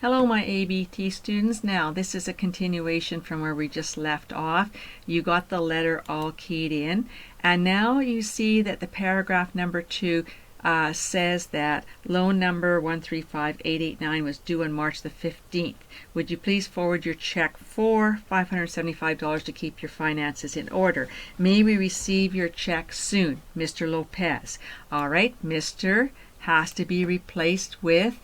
Hello my ABT students. Now this is a continuation from where we just left off. You got the letter all keyed in, and now you see that the paragraph number 2 says that loan number 135889 was due on March the 15th. Would you please forward your check for $575 to keep your finances in order? May we receive your check soon, Mr. Lopez. All right, Mr. has to be replaced with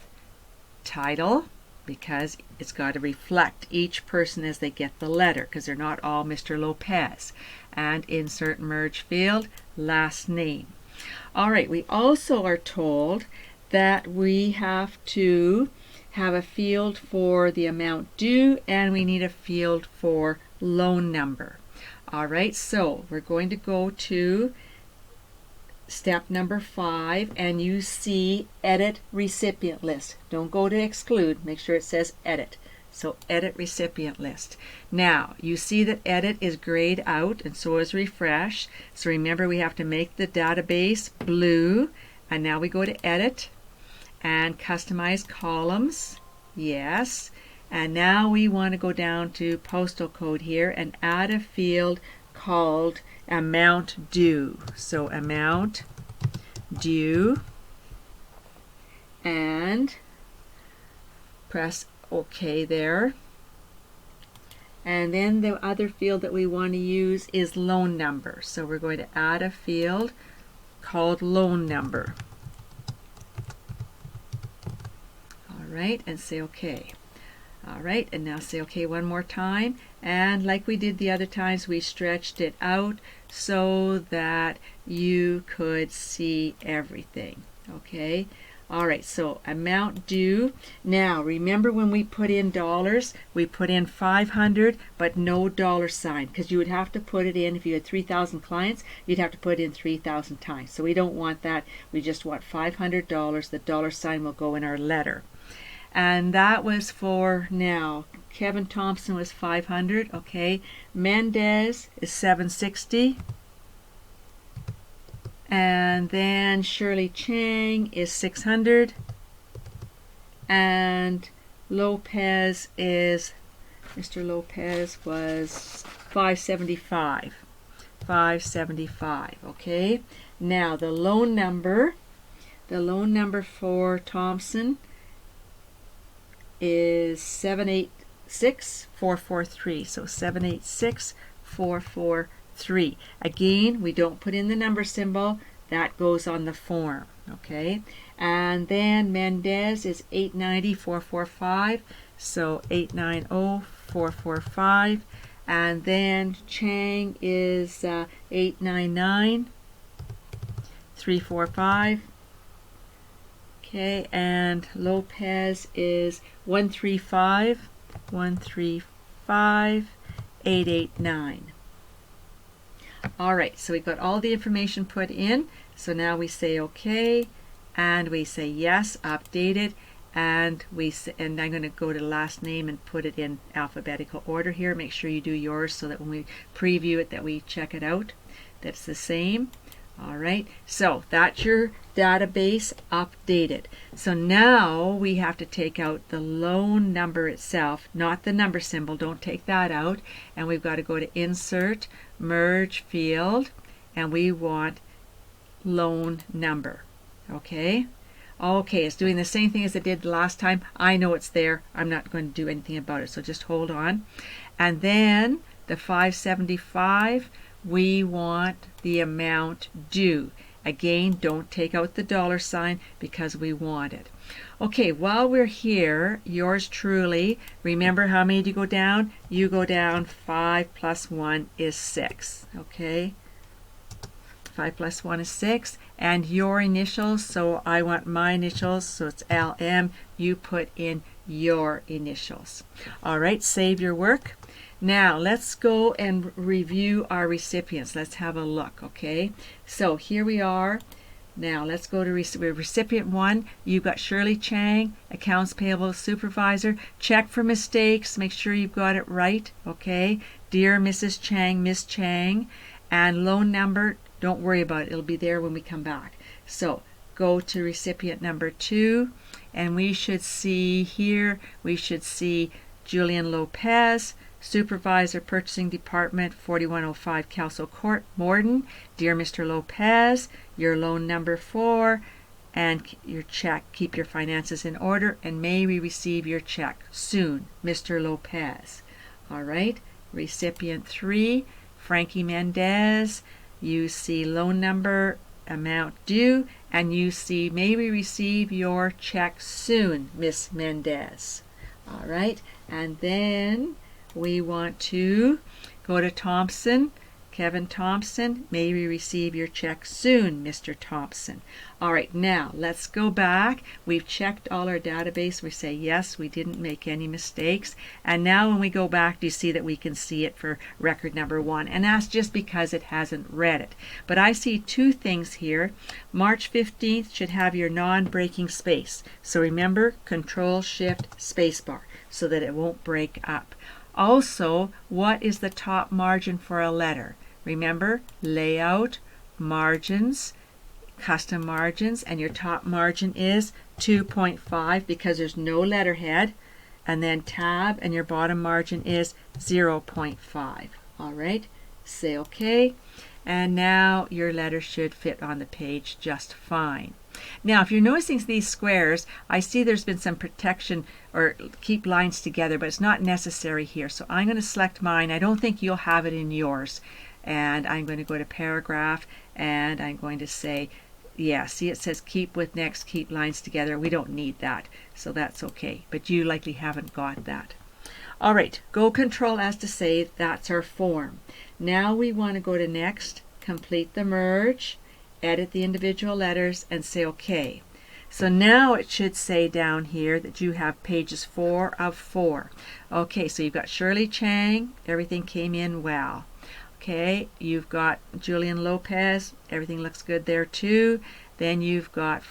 title, because it's got to reflect each person as they get the letter, because they're not all Mr. Lopez. And insert merge field, last name. All right, we also are told that we have to have a field for the amount due, and we need a field for loan number. All right, so we're going to go to step number 5, and you see edit recipient list. Don't go to exclude, make sure it says edit. So edit recipient list. Now you see that edit is grayed out, and so is refresh. So remember, we have to make the database blue, and now we go to edit and customize columns. Yes, and now we want to go down to postal code here and add a field called amount due. So amount due, and press OK there. And then the other field that we want to use is loan number. So we're going to add a field called loan number. All right, and say OK. All right, and now say OK one more time. And like we did the other times, we stretched it out so that you could see everything. Okay. All right, so amount due. Now remember, when we put in dollars, we put in 500 but no dollar sign, because you would have to put it in, if you had 3,000 clients, you'd have to put in 3,000 times. So we don't want that. We just want $500. The dollar sign will go in our letter. And that was for, now Kevin Thompson was 500. Okay, Mendez is 760. And then Shirley Chang is 600, and Lopez is, Mr. Lopez was 575. 575. Okay, now the loan number for Thompson is 786443. So 786443. Again, we don't put in the number symbol, that goes on the form. Okay, and then Mendez is 890,445, so 890,445, and then Chang is 899,345. Okay, and Lopez is 135,889. All right, so we got all the information put in. So now we say OK, and we say yes, updated, and I'm going to go to last name and put it in alphabetical order here. Make sure you do yours so that when we preview it, that we check it out, that's the same. All right, so that's your database updated. So now we have to take out the loan number itself, not the number symbol. Don't take that out. And we've got to go to insert, merge field, and we want loan number. Okay. Okay, it's doing the same thing as it did last time. I know it's there. I'm not going to do anything about it, so just hold on. And then the 575, we want the amount due. Again, don't take out the dollar sign because we want it. Okay, while we're here, yours truly, remember how many do you go down? You go down 5 plus 1 is 6. Okay, 5 plus 1 is 6. And your initials, so I want my initials, so it's LM. You put in your initials. All right, save your work. Now let's go and review our recipients. Let's have a look. Okay, so here we are. Now let's go to recipient 1. You've got Shirley Chang, accounts payable supervisor. Check for mistakes, make sure you've got it right. Okay, dear Mrs. Chang, Miss Chang. And loan number, don't worry about it, it'll be there when we come back. So go to recipient number 2, and we should see here, we should see Julian Lopez, Supervisor, Purchasing Department, 4105 Kelso Court, Morden. Dear Mr. Lopez, your loan number 4 and your check. Keep your finances in order, and may we receive your check soon, Mr. Lopez. All right, recipient 3, Frankie Mendez. You see loan number, amount due, and you see may we receive your check soon, Miss Mendez. All right, and then we want to go to Thompson, Kevin Thompson. May we receive your check soon, Mr. Thompson. All right, now let's go back. We've checked all our database. We say yes, we didn't make any mistakes. And now when we go back, you see that we can see it for record number 1. And that's just because it hasn't read it. But I see 2 things here. March 15th should have your non-breaking space. So remember, Control-Shift spacebar so that it won't break up. Also, what is the top margin for a letter? Remember, layout, margins, custom margins, and your top margin is 2.5 because there's no letterhead, and then tab, and your bottom margin is 0.5. All right, say OK, and now your letter should fit on the page just fine. Now, if you're noticing these squares, I see there's been some protection or keep lines together, but it's not necessary here. So I'm going to select mine. I don't think you'll have it in yours. And I'm going to go to paragraph, and I'm going to say, yeah, see it says keep with next, keep lines together. We don't need that, so that's okay. But you likely haven't got that. All right, go Control as to say that's our form. Now we want to go to next, complete the merge, edit the individual letters, and say OK. So now it should say down here that you have pages 4 of 4. Okay, so you've got Shirley Chang, everything came in well. Okay, you've got Julian Lopez, everything looks good there too. Then you've got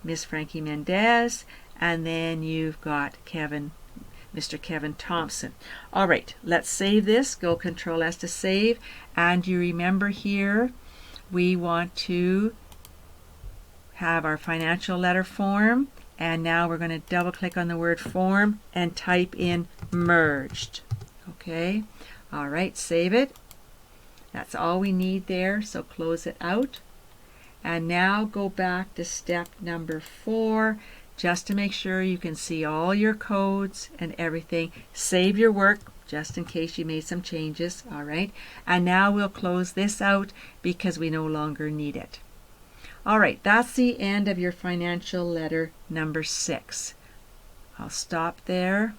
Miss Frankie Mendez, and then you've got Mr. Kevin Thompson. All right, let's save this. Go Control S to save, and you remember here we want to have our financial letter form, and now we're going to double click on the word form and type in merged. Okay, all right, save it. That's all we need there, so close it out. And now go back to step number 4 just to make sure you can see all your codes and everything. Save your work just in case you made some changes. All right, and now we'll close this out because we no longer need it. All right, that's the end of your financial letter number 6. I'll stop there.